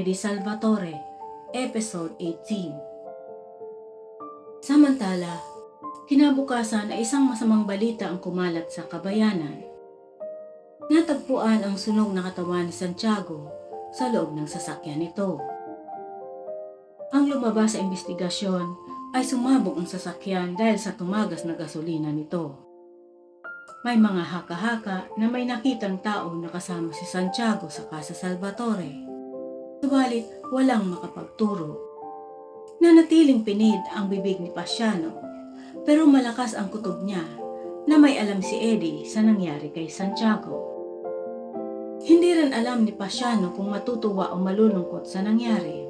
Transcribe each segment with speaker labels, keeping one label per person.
Speaker 1: Eddie Salvatore, Episode 18. Samantala, kinabukasan ay isang masamang balita ang kumalat sa kabayanan. Natagpuan ang sunog na katawan ni Santiago sa loob ng sasakyan nito. Ang lumabas sa investigasyon ay sumabog ang sasakyan dahil sa tumagas na gasolina nito. May mga haka-haka na may nakitang tao na kasama si Santiago sa Casa Salvatore. Subalit walang makapagturo. Nanatiling pinid ang bibig ni Pasiano, pero malakas ang kutob niya na may alam si Eddie sa nangyari kay Santiago. Hindi rin alam ni Pasiano kung matutuwa o malulungkot sa nangyari.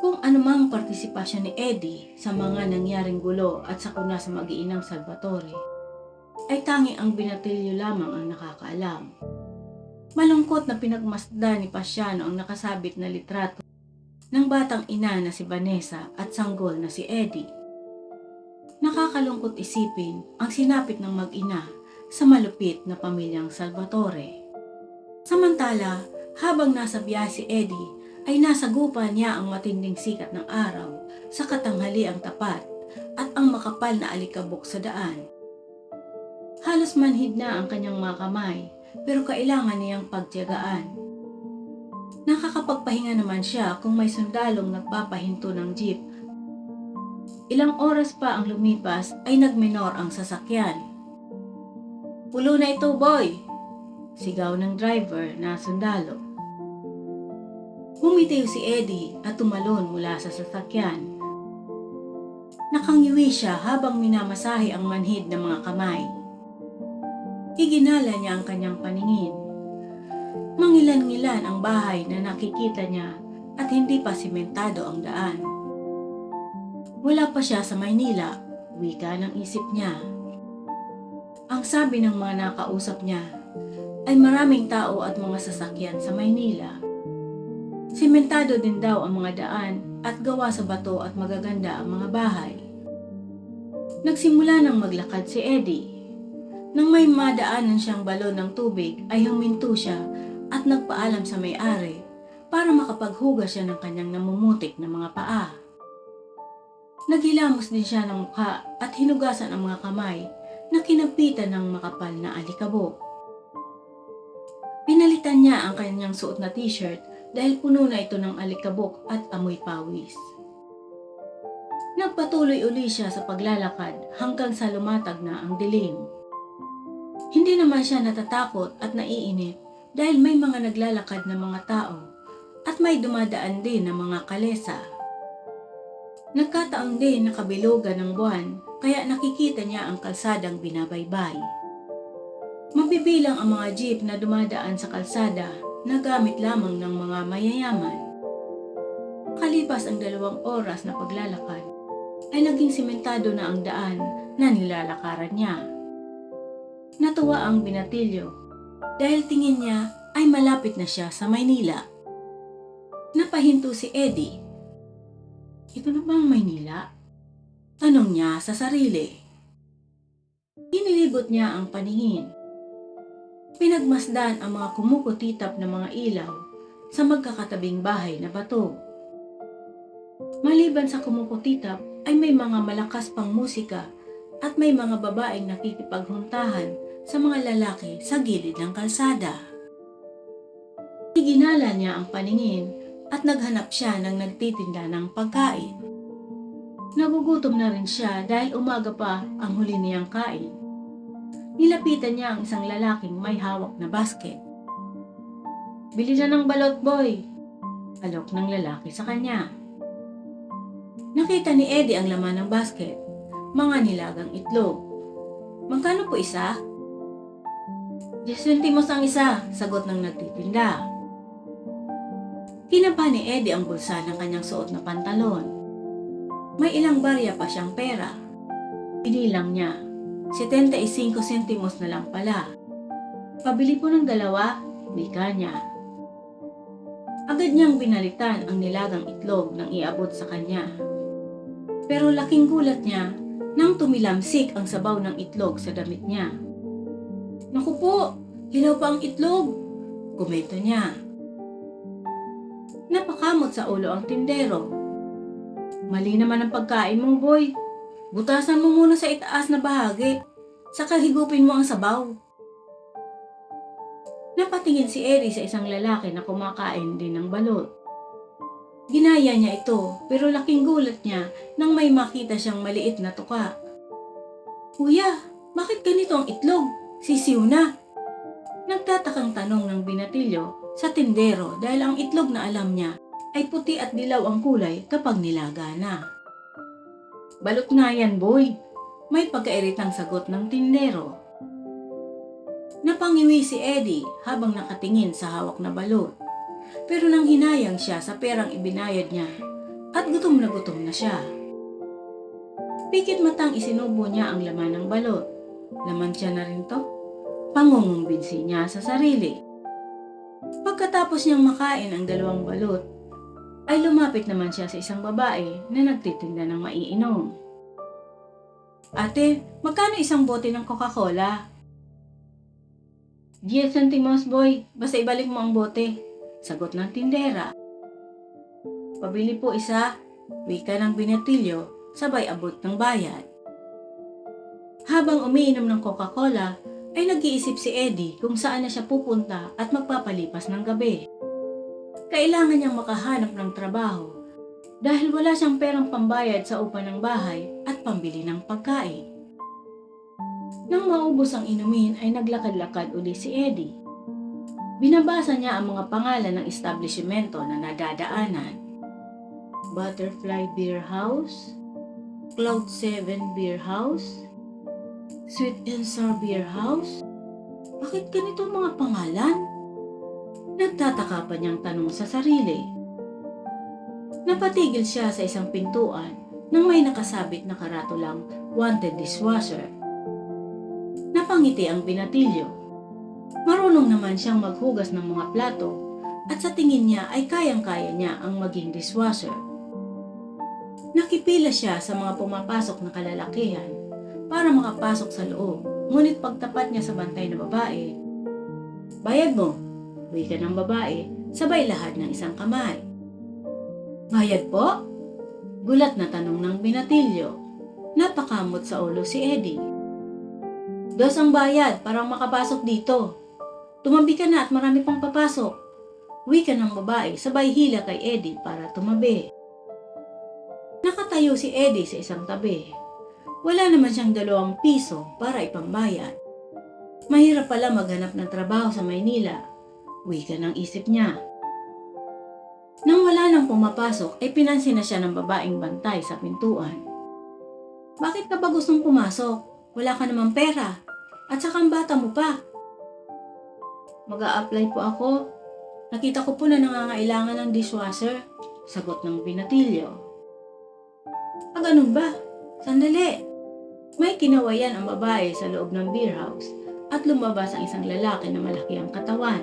Speaker 1: Kung anumang partisipasyon ni Eddie sa mga nangyaring gulo at sakuna sa mag-iinang Salvatore, ay tanging ang binatilyo lamang ang nakakaalam. Malungkot na pinagmasdan ni Pasiano ang nakasabit na litrato ng batang ina na si Vanessa at sanggol na si Eddie. Nakakalungkot isipin ang sinapit ng mag-ina sa malupit na pamilyang Salvatore. Samantala, habang nasa biyahe si Eddie, ay nasagupan niya ang matinding sikat ng araw sa katanghaliang tapat at ang makapal na alikabok sa daan. Halos manhid na ang kanyang mga kamay, pero kailangan niyang pagtiyagaan. Nakakapagpahinga naman siya kung may sundalong nagpapahinto ng jeep. Ilang oras pa ang lumipas ay nagminor ang sasakyan. "Pulo na ito, boy!" sigaw ng driver na sundalo. Bumitiw si Eddie at tumalon mula sa sasakyan. Nakangiwi siya habang minamasahe ang manhid ng mga kamay. Iginala niya ang kanyang paningin. Mangilan-ngilan ang bahay na nakikita niya at hindi pa simentado ang daan. Wala pa siya sa Maynila, wika ng isip niya. Ang sabi ng mga nakausap niya ay maraming tao at mga sasakyan sa Maynila. Simentado din daw ang mga daan at gawa sa bato at magaganda ang mga bahay. Nagsimula nang maglakad si Eddie. Nang may madaanan siyang balon ng tubig ay huminto siya at nagpaalam sa may-ari para makapaghugas siya ng kanyang namumutik na mga paa. Naghilamos din siya ng mukha at hinugasan ang mga kamay na kinapitan ng makapal na alikabok. Pinalitan niya ang kanyang suot na t-shirt dahil puno na ito ng alikabok at amoy pawis. Nagpatuloy uli siya sa paglalakad hanggang sa lumatag na ang dilim. Hindi naman siya natatakot at naiinip dahil may mga naglalakad na mga tao at may dumadaan din na mga kalesa. Nagkataon din na kabilugan ng buwan kaya nakikita niya ang kalsadang binabaybay. Mabibilang ang mga jeep na dumadaan sa kalsada na gamit lamang ng mga mayayaman. Kalipas ang 2 oras na paglalakad, ay naging simentado na ang daan na nilalakaran niya. Natuwa ang binatilyo dahil tingin niya ay malapit na siya sa Maynila. Napahinto si Eddie. "Ito na bang Maynila?" tanong niya sa sarili. Inilibot niya ang paningin. Pinagmasdan ang mga kumukutitap na mga ilaw sa magkakatabing bahay na bato. Maliban sa kumukutitap ay may mga malakas pang musika at may mga babaeng nakikipaghuntahan sa mga lalaki sa gilid ng kalsada. Iginala niya ang paningin at naghanap siya ng nagtitinda ng pagkain. Nagugutom na rin siya dahil umaga pa ang huli niyang kain. Nilapitan niya ang isang lalaking may hawak na basket. "Bili na ng balot, boy!" alok ng lalaki sa kanya. Nakita ni Eddie ang laman ng basket, mga nilagang itlog. "Magkano po isa?" 10 sentimos ang isa, sagot ng nagtitinda. Kinaba ni Eddie ang bulsa ng kanyang suot na pantalon. May ilang barya pa siyang pera. Binilang niya, 75 sentimos na lang pala. "Pabili po ng 2, wika niya. Agad niyang binalitan ang nilagang itlog nang iabot sa kanya. Pero laking gulat niya nang tumilamsik ang sabaw ng itlog sa damit niya. "Naku po, hilaw pa ang itlog," komento niya. Napakamot sa ulo ang tindero. Mali naman ang pagkain mo, boy. Butasan mo muna sa itaas na bahagi. Saka higupin mo ang sabaw. Napatingin si Eddie sa isang lalaki na kumakain din ng balot. Ginaya niya ito pero laking gulat niya nang may makita siyang maliit na tuka. Kuya, bakit ganito ang itlog? Sisiw na. Nagtatakang tanong ng binatilyo sa tindero dahil ang itlog na alam niya ay puti at dilaw ang kulay kapag nilaga na. Balot nga yan, boy. May pagkairitang sagot ng tindero. Napangiwi si Eddie habang nakatingin sa hawak na balot. Pero nang hinayang siya sa perang ibinayad niya at gutom na siya. Pikit matang isinubo niya ang laman ng balot. Laman siya na rin to. Pangungumbinsi niya sa sarili. Pagkatapos niyang makain ang dalawang balot, ay lumapit naman siya sa isang babae na nagtitinda ng maiinom. Ate, magkano isang bote ng Coca-Cola? 10 centimos, boy. Basta ibalik mo ang bote. Sagot ng tindera. Pabili po isa. Wika ng binatilyo, sabay abot ng bayad. Habang umiinom ng Coca-Cola, ay nag-iisip si Eddie kung saan na siya pupunta at magpapalipas ng gabi. Kailangan niyang makahanap ng trabaho dahil wala siyang perang pambayad sa upa ng bahay at pambili ng pagkain. Nang maubos ang inumin ay naglakad-lakad uli si Eddie. Binabasa niya ang mga pangalan ng establishmento na nadadaanan. Butterfly Beer House, Cloud 7 Beer House, Sweet and Sour Beer House. Bakit ganito ang mga pangalan? Nagtataka pa niyang tanong sa sarili. Napatigil siya sa isang pintuan nang may nakasabit na karatulang wanted dishwasher. Napangiti ang binatilyo. Marunong naman siyang maghugas ng mga plato at sa tingin niya ay kayang-kaya niya ang maging dishwasher. Nakipila siya sa mga pumapasok na kalalakihan para makapasok sa loob, ngunit pagtapat niya sa bantay na babae, "Bayad mo," wika ng babae, sabay lahad ng isang kamay. "Bayad po?" Gulat na tanong ng binatilyo. Napakamot sa ulo si Eddie. "Dos ang bayad para makapasok dito. Tumabi ka na at marami pang papasok." Wika ng babae, sabay hila kay Eddie para tumabi. Nakatayo si Eddie sa isang tabi. Wala naman siyang 2 piso para ipambayad. Mahirap pala maghanap ng trabaho sa Maynila. Wika ng isip niya. Nang wala nang pumapasok ay pinansin na siya ng babaeng bantay sa pintuan. "Bakit ka ba gustong pumasok? Wala ka namang pera. At saka ang bata mo pa." "Mag-a-apply po ako. Nakita ko po na nangangailangan ng dishwasher," sagot ng binatilyo. "Ganun ba? Sandali." May kinawayan ang babae sa loob ng beer house at lumabas ang isang lalaki na malaki ang katawan.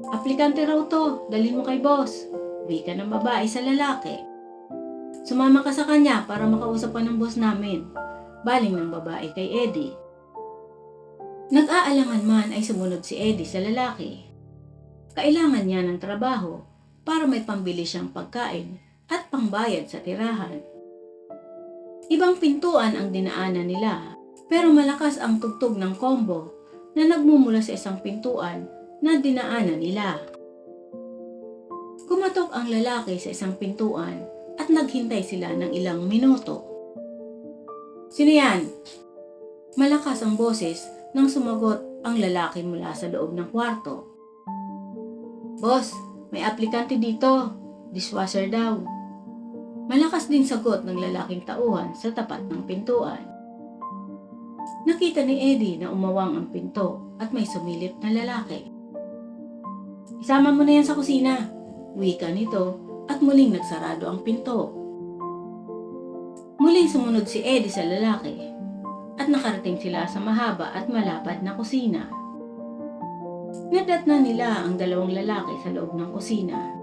Speaker 1: "Aplikante raw to, dalhin mo kay boss," wika ng babae sa lalaki. "Sumama ka sa kanya para makausap ka ng boss namin," baling ng babae kay Eddie. Nag-aalangan man ay sumunod si Eddie sa lalaki. Kailangan niya ng trabaho para may pambili siyang pagkain at pangbayad sa tirahan. Ibang pintuan ang dinaanan nila, pero malakas ang tugtog ng combo na nagmumula sa isang pintuan na dinaanan nila. Kumatok ang lalaki sa isang pintuan at naghintay sila ng ilang minuto. "Sino yan?" Malakas ang boses nang sumagot ang lalaki mula sa loob ng kwarto. "Boss, may aplikante dito. Dishwasher daw." Malakas din sagot ng lalaking tauhan sa tapat ng pintuan. Nakita ni Eddie na umawang ang pinto at may sumilip na lalaki. "Isama mo na yan sa kusina," wika nito at muling nagsarado ang pinto. Muling sumunod si Eddie sa lalaki at nakarating sila sa mahaba at malapad na kusina. Nadatnan nila ang 2 lalaki sa loob ng kusina.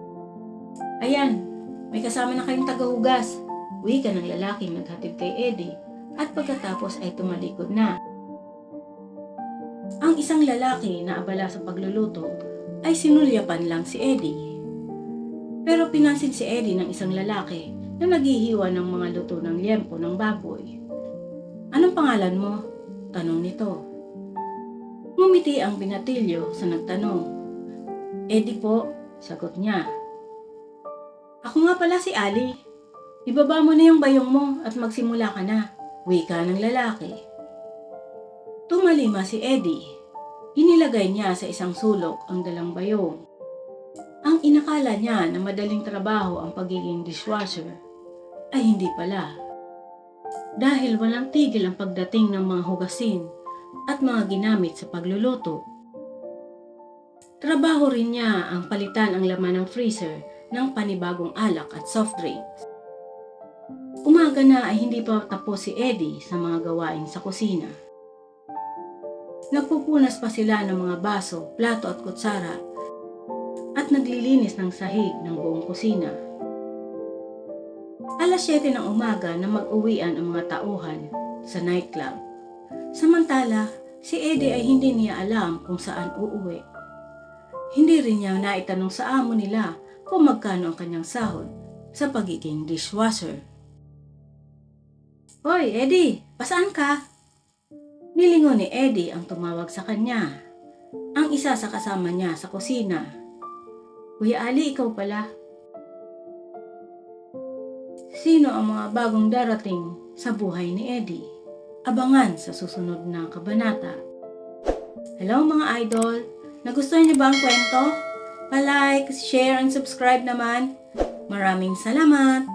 Speaker 1: "Ayan, may kasama na kayong tagahugas," wika ng lalaking naghatid kay Eddie at pagkatapos ay tumalikod na. Ang isang lalaki na abala sa pagluluto ay sinulyapan lang si Eddie. Pero pinansin si Eddie ng isang lalaki na naghihiwa ng mga luto ng liempo ng baboy. "Anong pangalan mo?" tanong nito. Ngumiti ang binatilyo sa nagtanong. "Eddie po," sagot niya. "Ako nga pala si Ali. Ibaba mo na yung bayong mo at magsimula ka na," wika ng lalaki. Tumalima si Eddie. Inilagay niya sa isang sulok ang dalang bayong. Ang inakala niya na madaling trabaho ang pagiging dishwasher ay hindi pala. Dahil walang tigil ang pagdating ng mga hugasin at mga ginamit sa pagluluto. Trabaho rin niya ang palitan ang laman ng freezer ng panibagong alak at soft drinks. Umaga na ay hindi pa tapos si Eddie sa mga gawain sa kusina. Nagpupunas pa sila ng mga baso, plato at kutsara at naglilinis ng sahig ng buong kusina. Alas 7 ng umaga na mag-uwian ang mga tauhan sa nightclub. Samantala, si Eddie ay hindi niya alam kung saan uuwi. Hindi rin niya naitanong sa amo nila kung magkano ang kanyang sahod sa pagiging dishwasher. "Hoy, Eddie, pasaan ka?" Nilingon ni Eddie ang tumawag sa kanya. Ang isa sa kasama niya sa kusina. "Kuya Ali, ikaw pala." Sino ang mga bagong darating sa buhay ni Eddie? Abangan sa susunod na kabanata. Hello mga idol! Nagustuhan niyo ba ang kwento? Pa-like, share, and subscribe naman. Maraming salamat!